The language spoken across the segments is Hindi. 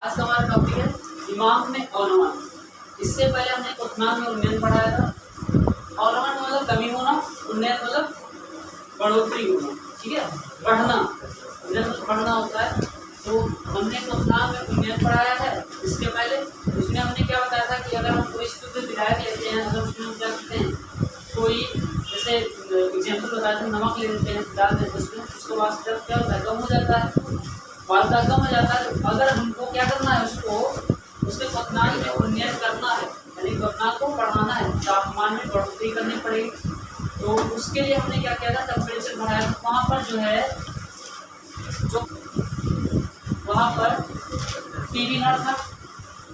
आज का हमारा टॉपिक है दिमाग में अवनमन। इससे पहले हमने क्वथनांक में उन्नयन पढ़ाया था। अवनमन मतलब कमी होना, उन्नयन मतलब बढ़ोतरी होना, ठीक है, बढ़ना। उन्नयन मतलब बढ़ना होता है। तो हमने क्वथनांक में उन्नयन पढ़ाया है। इसके पहले उसमें हमने क्या बताया था कि अगर हम कोई शुद्ध विधायक लेते हैं, अगर उसमें हम क्या करते हैं, कोई जैसे एग्जाम्पल बताते हैं, नमक ले लेते हैं, डाल देते हैं उसमें, उसको वास्तव क्या होता है, कम हो जाता है, वार्ता कम हो जाता है। तो अगर हमको क्या करना है, उसको उसके क्वथनांक में उन्नयन करना है, यानी क्वथनांक को बढ़ाना है, तापमान में बढ़ोतरी करनी पड़ेगी। तो उसके लिए हमने क्या किया था, टेम्परेचर बढ़ाया। वहाँ पर जो है, जो वहाँ पर टीवी नॉट था।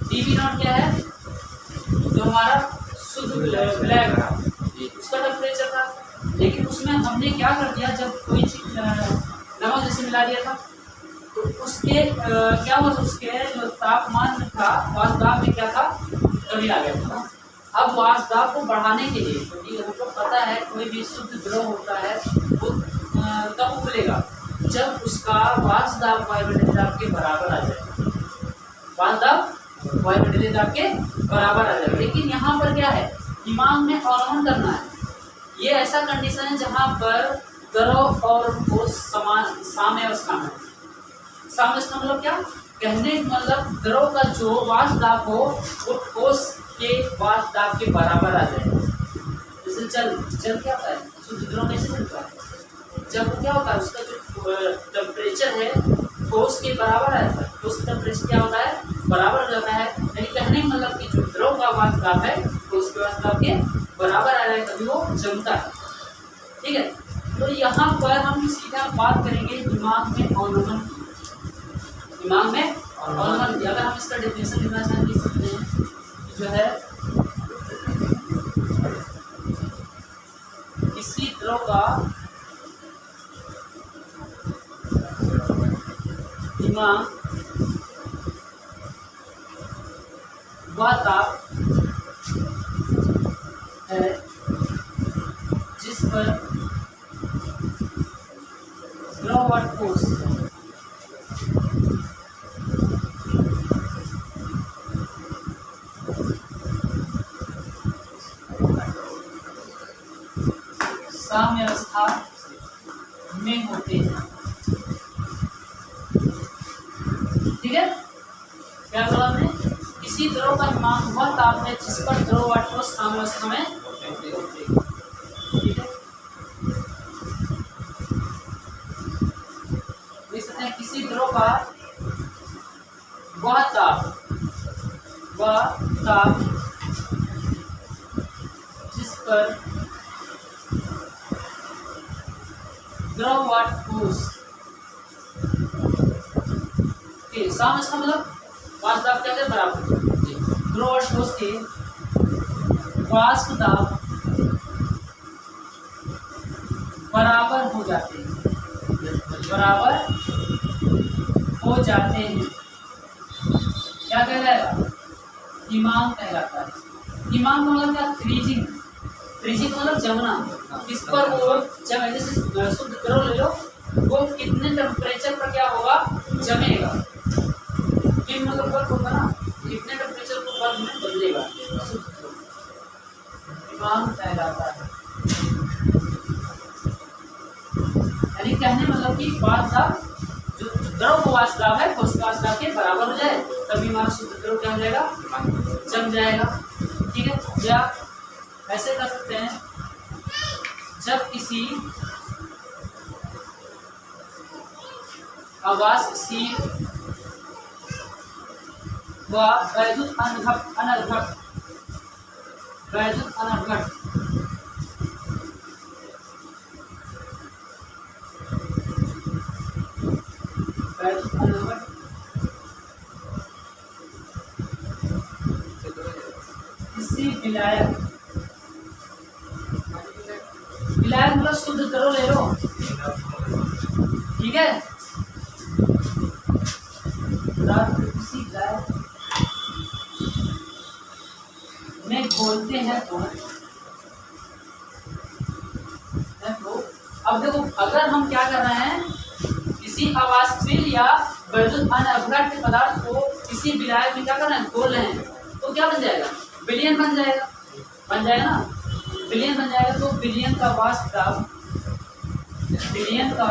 टीवी नॉट क्या है, जो हमारा शुद्ध विलायक था, उसका टेम्परेचर था। लेकिन उसमें हमने क्या कर दिया, जब कोई चीज नमक जैसे मिला दिया था, तो उसके क्या हुआ, उसके जो तापमान था, वाष्पदाब में क्या था, कमी आ गया था। अब वाष्पदाब को बढ़ाने के लिए, क्योंकि हमको पता है कोई भी शुद्ध द्रव होता है वो कब उबलेगा, जब उसका वाष्पदाब वायुमंडलीय दाब के बराबर आ जाए। वाष्पदाब वायुमंडलीय दाब के बराबर आ जाए। लेकिन यहाँ पर क्या है, दिमाग में अवनमन करना है। ये ऐसा कंडीशन है जहाँ पर द्रव और ठोस समान साम्य अवस्था में। साम्य अवस्था मतलब क्या, कहने मतलब द्रव का जो वाष्पदाब हो वो ठोस के वाष्पदाब के बराबर आ जाए। जैसे जल क्या होता है, शुद्ध द्रव कैसे चलता है, जब क्या होता है, उसका जो टेम्परेचर है ठोस के बराबर आता है, ठोस का टेम्परेचर क्या होता है, बराबर हो जाता है। यानी कहने का मतलब कि जो द्रव का वाष्पदाब है ठोस के वाष्पदाब के बराबर आ जाए, तभी वो जमता है। ठीक है, तो यहाँ पर हम सीधा बात करेंगे दिमाग में अवनमन की। दिमाग में अवनमन की अगर हम इसका डेफिनेशन लिखना चाहें लिख सकते हैं, जो है किसी द्रव का दिमाग वह ताप है जिस पर द्रव व ठोस साम्य अवस्था में होते हैं। ठीक है, क्या बोला हमने, किसी द्रव का दिमाग वह ताप है जिस पर द्रव व ठोस साम्य अवस्था में होते हैं। ठीक है, इसमें किसी द्रव का वह ताप जिस पर द्रव व ठोस के साम्य अवस्था मतलब वाष्पदाब क्या है, बराबर। द्रव और ठोस के वाष्पदाब बराबर हो जाते हैं, क्या कहलाएगा, दिमाग कहलाता है। दिमाग मतलब क्या, फ्रीजिंग। फ्रीजिंग मतलब जमना। किस पर वो जमे, जैसे शुद्ध द्रव ले लो, वो कितने टेम्परेचर पर क्या होगा, जमेगा। किन मतलब बर्फ होगा ना, कितने टेम्परेचर को बर्फ में बदलेगा, दिमाग कहलाता है। यानी कहने मतलब कि वाष्पदाब जो द्रव वाष्पदाब है ठोस वाष्पदाब के बराबर हो जाए, तभी हमारा शुद्ध द्रव क्या हो जाएगा, जम जाएगा। ठीक है, या ऐसे कर सकते हैं, जब किसी आवासशील व वैद्युत अनर्घट किसी विलायक मतलब शुद्ध द्रव ले लो, ठीक है, किसी विलायक में बोलते हैं तो अब देखो, अगर हम क्या कर रहे हैं, किसी आवासशील या वैद्युत अनअवघट पदार्थ को किसी विलायक में क्या कर रहे हैं, घोल रहे हैं, तो क्या बन जाएगा, विलयन बन जाएगा, बन जाएगा ना, विलयन बन जाएगा। तो विलयन का वाष्प दाब, विलयन का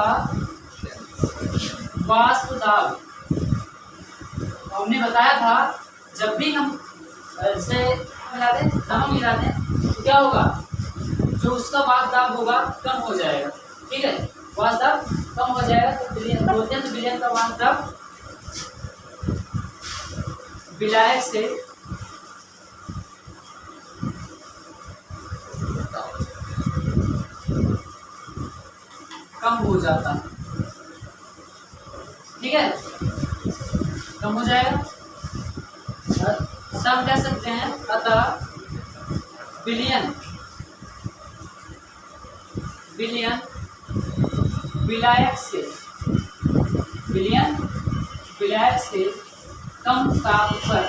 वाष्प दाब हमने बताया था, जब भी हम से मिलाते हैं, नमक मिलाते हैं, तो क्या होगा, जो उसका वाष्प दाब होगा कम हो जाएगा, ठीक है, वाष्प दाब कम हो जाएगा। तो विलयन बोलते हैं, तो विलयन का वाष्प दाब विलायक से कम हो जाता है, ठीक है, कम हो जाएगा। हम कह सकते हैं अतः विलयन, विलयन विलायक से, विलयन विलायक से कम ताप पर,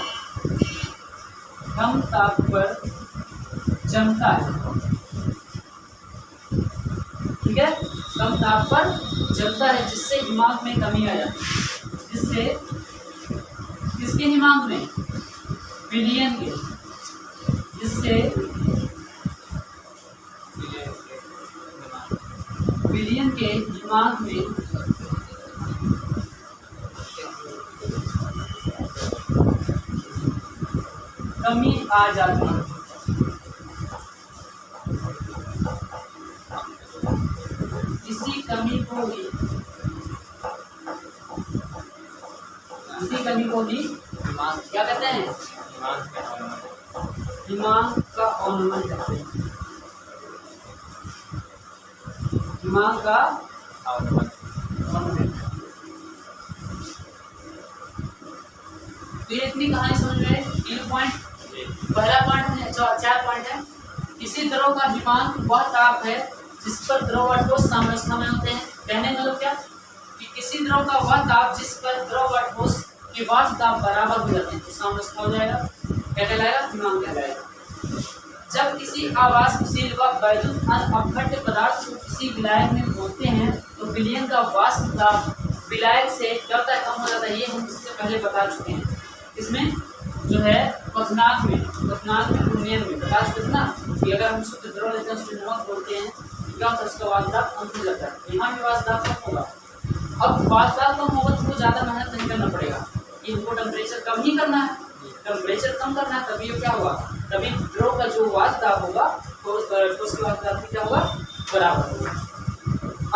कम ताप पर जमता है, ठीक है, कम ताप पर जमता है, जिससे दिमाग में कमी आ जाती है, जिससे किसके दिमाग में, विलयन के, जिससे विलयन के दिमाग में कमी आ जाती है। इसी कमी को ही, इसी कमी को ही क्या कहते हैं, दिमाग का अवनमन कहते हैं, दिमाग का अवनमन। तो ये इतनी कहानी समझ में, 3 पॉइंट, पहला पॉइंट है, 4 पॉइंट है। किसी द्रव का दिमाग वह ताप है जिस पर द्रव और ठोस साम्यावस्था में होते हैं। कहने का मतलब क्या, कि किसी द्रव का वह ताप जिस पर द्रव और ठोस के वाष्प दाब बराबर हो जाते हैं, तो साम्यावस्था हो जाएगा, क्या कहलाएगा, दिमाग कहलाएगा। जब किसी आवासशील व वैद्युत अपघट्य पदार्थ को किसी विलायक में घोलते हैं, तो विलयन का वाष्प दाब विलायक से क्या होता है, कम हो जाता है। ये हम इससे पहले बता चुके हैं, इसमें जो है क्वथनांक में, उन्नयन में बता चुके ना, कि अगर हम शुद्ध द्रव लेते हैं, उसमें नमक बोलते हैं, क्या होता है, उसका वाष्प दाब कम हो जाता है। यहाँ भी वाष्प दाब कम होगा। अब वाष्प दाब कम होगा तो ज़्यादा मेहनत नहीं करना पड़ेगा, इनको टेम्परेचर कम ही करना है, टेम्परेचर कम करना है, तभी क्या होगा, तभी द्रव का जो वाष्प दाब होगा तो उसके वाष्प दाब क्या होगा, बराबर होगा।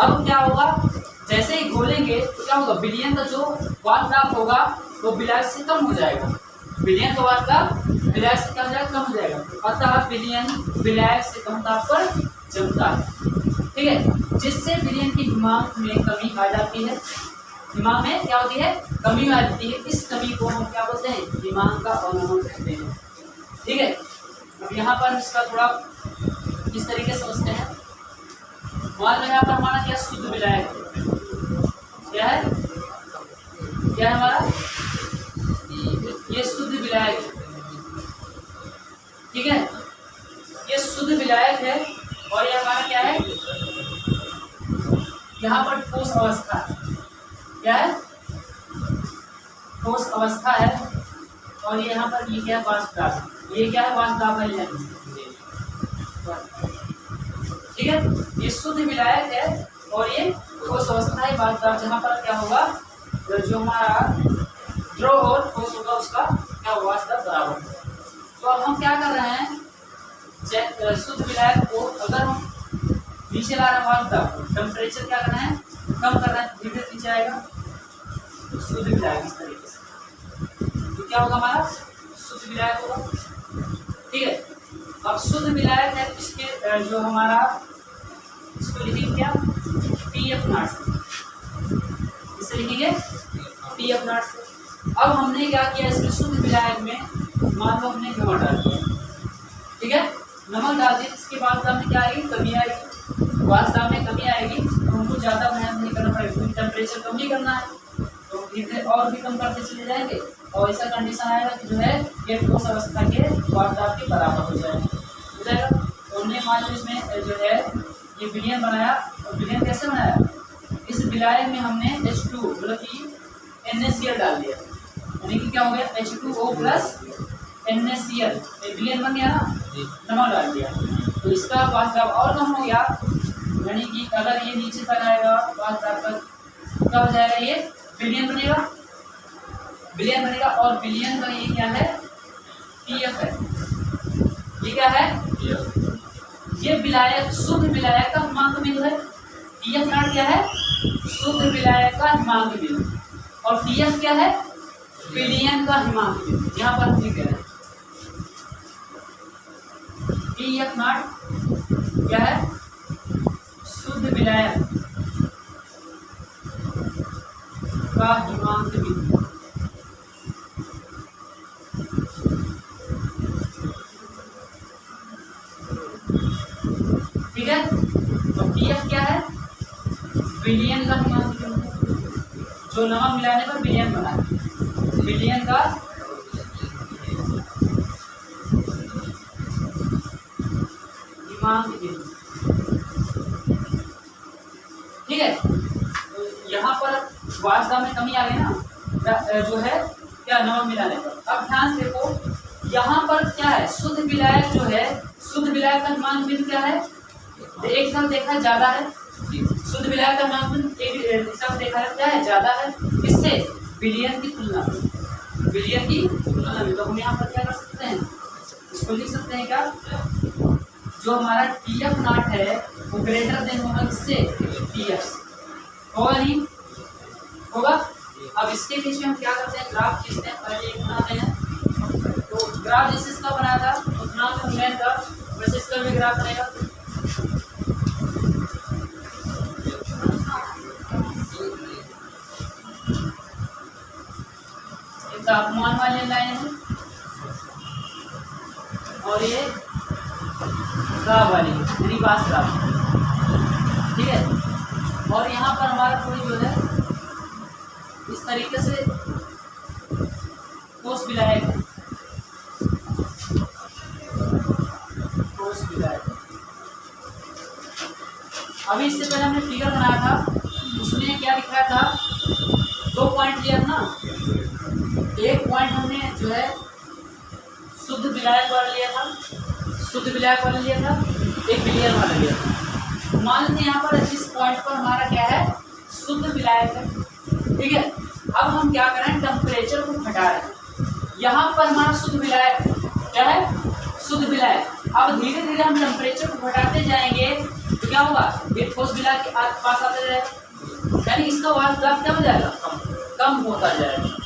अब क्या होगा, जैसे ही घोलेंगे तो क्या होगा, विलयन का जो वाष्प दाब होगा वो विलायक से कम हो जाएगा, विलयन का वाष्प दाब विलायक से क्या हो जाएगा, कम हो जाएगा। अतः विलयन विलायक से कम ताप पर जमता है, ठीक है, जिससे विलयन की दिमाग में कमी आ जाती है, दिमाग में क्या होती है, कमी आ जाती है। इस कमी को हम क्या बोलते हैं, दिमाग का अवनमन कहते हैं, ठीक है। अब यहाँ पर इसका थोड़ा इस तरीके से समझते हैं। मान लो यहाँ पर हमारा क्या शुद्ध विलायक क्या है, क्या है हमारा, ये शुद्ध विलायक, ठीक है, ये शुद्ध विलायक है, और ये हमारा क्या है, यहाँ पर ठोस अवस्था, क्या है, ठोस अवस्था है, और ये यहाँ पर ये क्या है, वाष्प दाब, ये क्या है, वाष्प दाब है, ठीक है, ये शुद्ध विलायक है और ये ठोस अवस्था है, वाष्प दाब, जहाँ पर क्या होगा, जो हमारा द्रव और ठोस होगा उसका क्या वाष्प दाब बराबर होगा। तो अब हम क्या कर रहे हैं, शुद्ध विलायक को अगर हम नीचे ला रहे हैं, वाष्प दाब टेम्परेचर क्या करना है, कम करना है, धीरे धीरे नीचे आएगा शुद्ध विलायक इस तरीके से, तो क्या होगा, हमारा शुद्ध विलायक होगा, ठीक है। अब शुद्ध विलायक है, इसके जो हमारा, इसको लिखेंगे क्या, PF0 से, इसे लिखेंगे PF0 से। अब हमने क्या किया, इसमें शुद्ध विलायक में मान लो हमने नमक डाल दिया, ठीक है, नमक डाल दिया, इसके बाद में क्या आएगी, कमी आएगी, वाष्प दाब में कमी आएगी, तो हमको ज़्यादा मेहनत नहीं करना पड़ेगा, क्योंकि टेम्परेचर कम ही करना है, तो धीरे और भी कम करते चले जाएंगे, और ऐसा कंडीशन आएगा कि जो है ये ठोस अवस्था के वाष्प दाब के बराबर हो जाएगा। तो हमने मान लो इसमें जो है ये विलयन बनाया, और विलयन कैसे बनाया, इस विलायक में हमने H2 मतलब कि NaCl डाल दिया, यानी कि क्या हो गया H2O प्लस NaCl, बिलियन बन गया ना, नमक डाल दिया तो इसका वास्तव और कम हो गया, यानी कि अगर ये नीचे तक आएगा वास्तव तक क्या हो जाएगा, ये बिलियन बनेगा, बिलियन बनेगा। और बिलियन का ये क्या है, TF है, ये क्या है, ये विलायक शुद्ध विलायक का हिमांक बिंदु है। TF नॉट क्या है, शुद्ध विलायक का हिमांक बिंदु, और TF क्या है, विलियन का हिमांक बिंदु। यहाँ पर हम लिख रहे हैं TF नॉट क्या है, शुद्ध विलायक का हिमांक बिंदु। ठीक है, तो TF क्या है, विलियन का हिमांक बिंदु, जो नमक मिलाने पर विलियन बना है, विलियन का हिमांक बिंदु। ठीक है, तो यहाँ पर वास्तव में कमी आ गई ना, जो है क्या, नमक मिलाने पर। अब ध्यान से देखो, यहाँ पर क्या है, शुद्ध विलायक जो है, शुद्ध विलायक का हिमांक बिंदु क्या है, एक तरफ देखा ज्यादा है, शुद्ध विलायक का हिमांक बिंदु एक तरफ देखा है क्या है, ज्यादा है, किससे, विलियन की तुलना में, विलियन की तुलना में। तो हम यहाँ पर क्या कर सकते हैं, इसको लिख सकते हैं क्या, जो हमारा TF नॉट है वो ग्रेटर देन होगा किससे, TF, होगा नहीं, होगा। अब इसके बीच में हम क्या करते हैं, ग्राफ खींचते हैं, पहले एक बनाते हैं। तो ग्राफ जैसे इसका बनाया था उतना मेन का, वैसे इसका भी ग्राफ बनेगा। ये तापमान वाली लाइन है और ये ग्राफ वाली यानी पास ग्राफ, ठीक है। और यहाँ पर हमारा कोई जो है इस तरीके से ठोस विलायक है, ठोस विलायक। अभी इससे पहले हमने फिगर बनाया था, उसमें क्या लिखा था, 2 पॉइंट लिया ना, एक पॉइंट हमने जो है शुद्ध विलायक वाला लिया था, शुद्ध विलायक वाला लिया था, एक विलियन वाला लिया था। मान लेते यहाँ पर जिस पॉइंट पर हमारा क्या है, शुद्ध विलायक है, ठीक है। अब हम क्या करें, टेम्परेचर को घटा रहे हैं, यहाँ पर हमारा शुद्ध विलायक क्या है, शुद्ध विलायक। अब धीरे धीरे हम टेम्परेचर को घटाते जाएंगे तो क्या होगा, ये ठोस विलायक के पास आते जाएगा, यानी इसका वास्तव क्या हो जाएगा, कम होता जाएगा।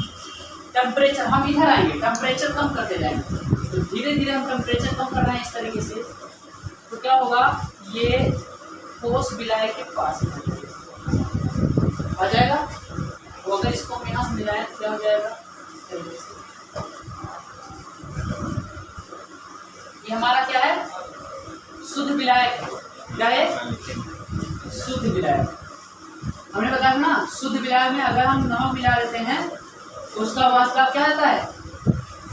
टेम्परेचर हम इधर आएंगे, टेम्परेचर कम करते जाएंगे, तो धीरे धीरे हम टेम्परेचर कम कर रहे हैं इस तरीके से, तो क्या होगा, ये ठोस विलायक के पास आ जाएगा। तो अगर इसको हम यहाँ से मिलाएं तो क्या हो जाएगा, ये हमारा क्या है, शुद्ध विलायक, क्या है, शुद्ध विलायक। हमने बताया ना, शुद्ध विलायक में अगर हम नमक मिला देते हैं तो उसका वास्तव क्या रहता है,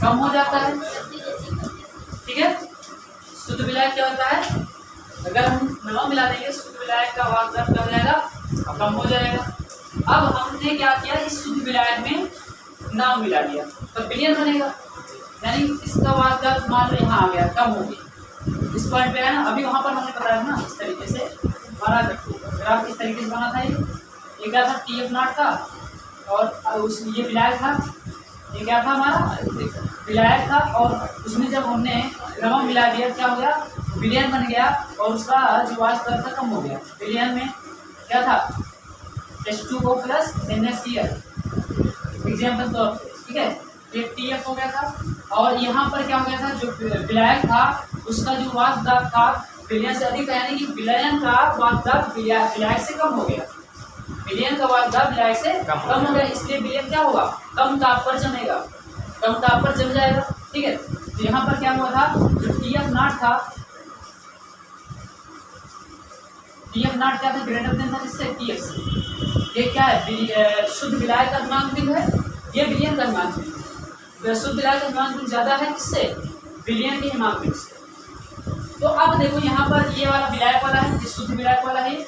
कम हो जाता है, ठीक है। शुद्ध विलायक क्या होता है, अगर हम नमक मिला देंगे शुद्ध विलायक का वास्तव क्या हो जाएगा, कम हो जाएगा। अब हमने क्या किया, इस शुद्ध विलायक में नाम मिला दिया तो विलियन बनेगा, यानी इसका वास्तव मान लो यहाँ आ गया, कम हो गया, इस पॉइंट पे है ना। अभी वहाँ पर हमने बताया ना इस तरीके से हमारा ग्राफ इस तरीके से बना था, ये क्या था, TF नॉट था, और उस ये विलायक था, ये क्या था हमारा विलायक था, और उसमें जब हमने नमक मिला दिया क्या हो गया, विलियन बन गया, और उसका जो वास्तव था कम हो गया। विलियन में क्या था, H2O प्लस NaCl एग्जाम्पल तो, ठीक है, ये TF हो गया था। और यहाँ पर क्या हो गया था, जो विलायक था उसका जो वास्तव था विलियन से अधिक, यानी कि विलयन का वास्तव विलायक से कम हो गया, विलियन का वास्तव विलायक से कम हो गया, इसलिए विलियन क्या होगा, कम ताप पर जमेगा, कम ताप पर जम जाएगा, ठीक है। तो यहाँ पर क्या हुआ था, जो TF नॉट था, TF नॉट क्या था, ग्रेटर देन था किससे, TF से। ये क्या है, शुद्ध विलायक का हिमांक बिंदु है, ये विलियन का हिमांक बिंदु है, शुद्ध विलायक का हिमांक बिंदु ज्यादा है किससे, विलियन के हिमांक बिंदु से। तो अब देखो यहाँ पर ये वाला विलायक वाला है, शुद्ध विलायक वाला है,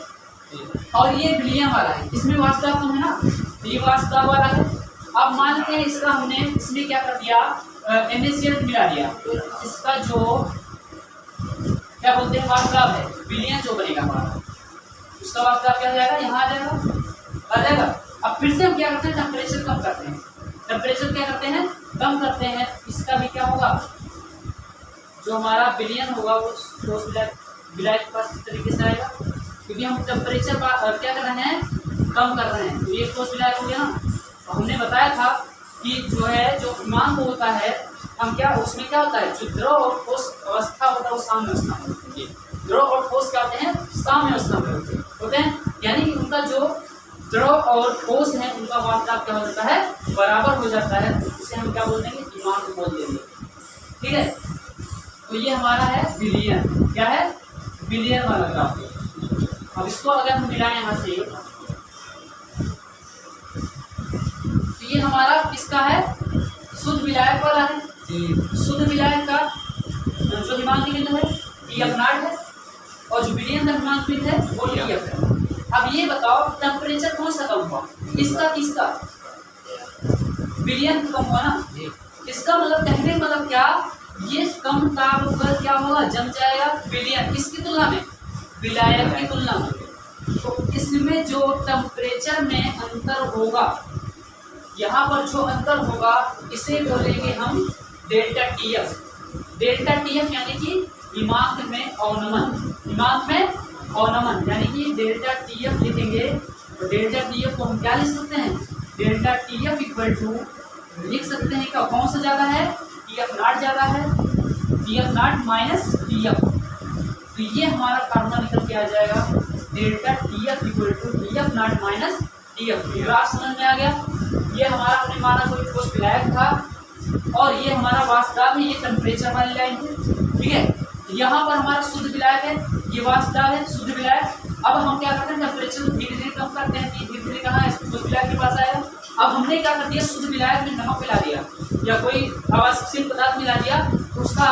और ये विलियन वाला है, इसमें वास्तव कम है ना, ये वास्तव वाला है, अब मान लेते हैं इसका हमने इसमें क्या कर दिया, NaCl मिला दिया, तो इसका जो क्या बोलते हैं वाष्प है विलयन जो बनेगा हमारा, उसका वाष्प क्या आ जाएगा, यहाँ आ जाएगा। अब फिर से हम क्या करते हैं, टेम्परेचर कम करते हैं, टेम्परेचर क्या करते हैं, कम करते हैं। इसका भी क्या होगा, जो हमारा विलयन होगा वो ठोस विलायक के पास इस तरीके से आएगा, क्योंकि हम टेम्परेचर क्या कर रहे हैं, कम कर रहे हैं। तो ये ठोस विलायक हो गया ना। तो हमने बताया था कि जो है जो हिमांक होता है, हम क्या उसमें क्या होता है, जो द्रव और ठोस अवस्था होता है वो साम्य अवस्था में होती है। द्रव और ठोस क्या होते हैं, साम्य अवस्था में होते हैं, यानी कि उनका जो द्रव और ठोस है उनका वाष्प क्या हो जाता है, बराबर हो जाता है। उसे हम क्या बोल देंगे, हिमांक बोल देंगे। ठीक है, तो ये हमारा है विलयन, क्या है, विलयन वाला ग्राफ। अब इसको अगर हम मिलाएं यहाँ से, तो ये हमारा किसका है, शुद्ध विलायक वाला है। शुद्ध विलायक का जो हिमांक बिंदु है TF0 है, और जो विलयन का हिमांक बिंदु है वो TF है। अब ये बताओ टेम्परेचर कौन सा कम हुआ, इसका किसका, विलयन कम हुआ ना। इसका मतलब कहने का मतलब क्या, ये कम ताप पर क्या होगा, जम जाएगा विलयन, किसकी तुलना में, विलायक की तुलना में। तो इसमें जो टेम्परेचर में अंतर होगा, यहाँ पर जो अंतर होगा इसे बोलेंगे हम डेल्टा TF। डेल्टा TF यानी कि हिमांक में अवनमन, हिमांक में अवनमन यानी कि डेल्टा TF लिखेंगे। तो डेल्टा TF को हम क्या लिख सकते हैं, डेल्टा TF इक्वल टू लिख सकते हैं क्या, कौन सा ज़्यादा है, TF0 ज़्यादा है, TF0 माइनस TF। तो ये हमारा फार्मूला निकल के आ जाएगा, delta TF equal to TF0 minus TF। Graph समझ में आ गया। ये हमारा हमने माना कोई ठोस विलायक था, और ये हमारा वाष्प दाब है, ये टेम्परेचर वाली लाइन है। ठीक है, यहाँ पर हमारा शुद्ध विलायक है, ये वाष्प दाब है, शुद्ध विलायक। अब हम क्या करते हैं, टेम्परेचर धीरे धीरे कम करते हैं, धीरे धीरे कहाँ है, ठोस विलायक के पास आएगा। अब हमने क्या कर दिया, शुद्ध विलायक में नमक मिला दिया या कोई अवाष्पशील पदार्थ मिला दिया, तो उसका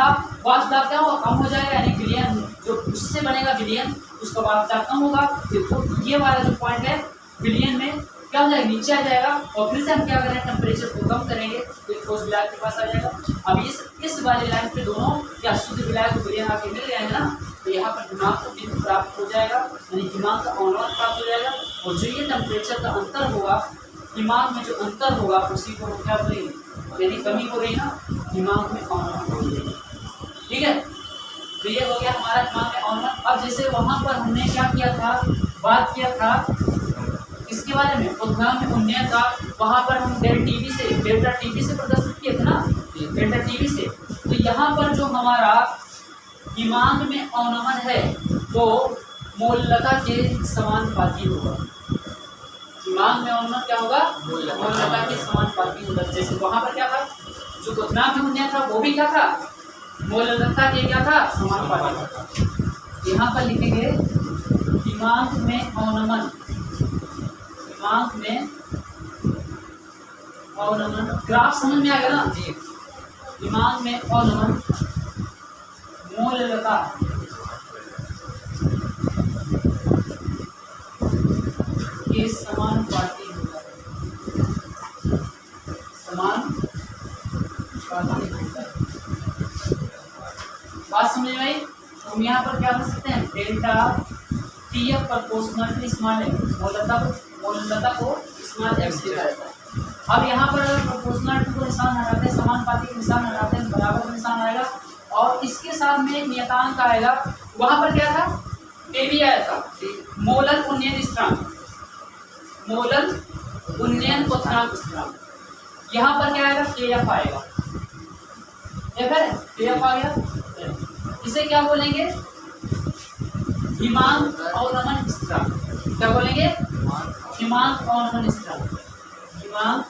वाष्प दाब क्या होगा, कम हो जाएगा, यानी विलयन जो उससे बनेगा विलयन, उसका वाष्प दाब कम होगा। तो ये वाला जो पॉइंट है विलयन में क्या हो जाएगा, नीचे आ जाएगा। और फिर से हम क्या करें, टेम्परेचर को कम करेंगे तो ठोस विलायक के पास आ जाएगा। अब इस वाले लाइन पे दोनों या शुद्ध विलायक को विलयन आके मिल जाएंगे ना, तो यहाँ पर हिमांक का बिंदु प्राप्त हो जाएगा, यानी हिमांक का अवनमन प्राप्त हो जाएगा। और जो ये टेम्परेचर का अंतर होगा, हिमांक में जो अंतर होगा उसी को हम क्या बोलेंगे, यानी कमी हो रही ना, हिमांक में अवनमन हो जाएगी। ठीक है, तो ये हो गया हमारा हिमांक में अवनमन। अब जैसे वहाँ पर हमने क्या किया था, बात किया था इसके बारे में, उद्गम में उन्नयन का, वहाँ पर हम डेल्टा टीवी से प्रदर्शित किए थे ना, डेल्टा टीवी से। तो यहाँ पर जो हमारा हिमांक में अवनमन है वो मोललता के समानुपाती होगा। हिमांक में अवनमन क्या होगा, मोललता के समानुपाती होगा। जैसे वहाँ पर क्या था, जो क्वथनांक में उन्नयन था वो भी क्या था, मोललता के क्या था, समानुपाती। यहाँ पर लिखेंगे हिमांक में अवनमन, हिमांक में अवनमन, ग्राफ समझ में आ गया ना जी। हिमांक में अवनमन मोललता के समानुपाती होता है, समानुपाती होता है। बात समझ में आई। हम यहाँ पर क्या कर सकते हैं, डेल्टा TF प्रोपोर्शनल स्मॉल है, मोललता को स्मॉल x लिखा जाता है। अब यहाँ पर अगर प्रोपोर्शनल को निशान हटाते हैं, समानुपाती का निशान हटाते हैं, बराबर का निशान आएगा, और इसके साथ में एक नियतांक आएगा। वहाँ पर क्या था, AB आया था, मोलल उन्नयन स्थिरांक, मोलल उन्नयन क्वथनांक स्थिरांक। यहाँ पर क्या आएगा, KF आएगा, KF आ गया। इसे क्या बोलेंगे, हिमांक अवनमन स्थिरांक। क्या बोलेंगे, हिमांक अवनमन स्थिरांक, हिमांक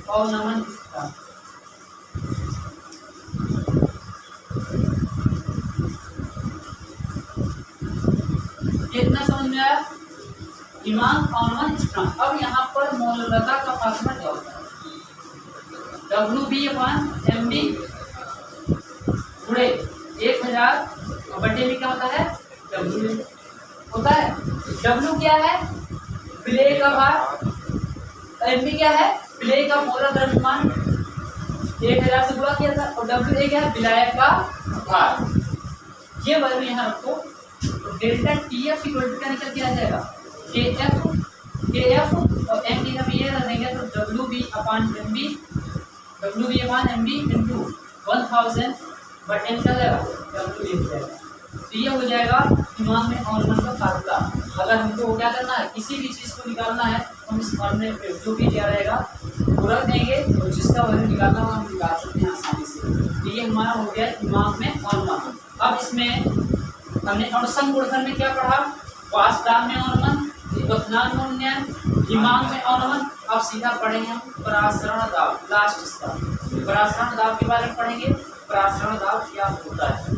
अवनमन स्थिरांक। कितना समझ में आया, हिमांक अवनमन स्थिरांक। अब यहाँ पर मोललता का फार्मूला क्या होता है, WB/MB गुणे 1000 बटे में क्या होता है, W होता है। W क्या है, विलेय का भार, एमबी क्या है, विलेय का मोलर द्रव्यमान 1000 से गुणा किया था, और डब्ल्यू क्या है, विलायक का भार। ये वैल्यू यहाँ रखो, तो डेल्टा टीएफ इक्वल टू क्या निकल के आ जाएगा, केएफ और एम की हम ये रख देंगे तो W B upon M B into 1000 but N क्या जाएगा, डब्ल्यू बी हो जाएगा। तो ये हो जाएगा दिमाग में ऑर्गन का फार्मूला। अगर हमको क्या करना है, किसी भी चीज़ को निकालना है, हम इस फॉर्मूले पे जो भी क्या रहेगा वो रख देंगे, और जिसका वैल्यू निकालना हो हम निकाल सकते हैं आसानी से। तो ये हमारा हो गया दिमाग में ऑर्गन। अब इसमें हमने अणुसंग गुणधर्म में क्या पढ़ा, वाष्पदाब में ऑर्गन, क्वथनांक में उन्नयन, दिमाग में ऑर्गन। अब सीधा पढ़ेंगे हम परासरण दाब, लास्ट इसका परासरण दाब के बारे में पढ़ेंगे। परासरण दाब क्या होता है।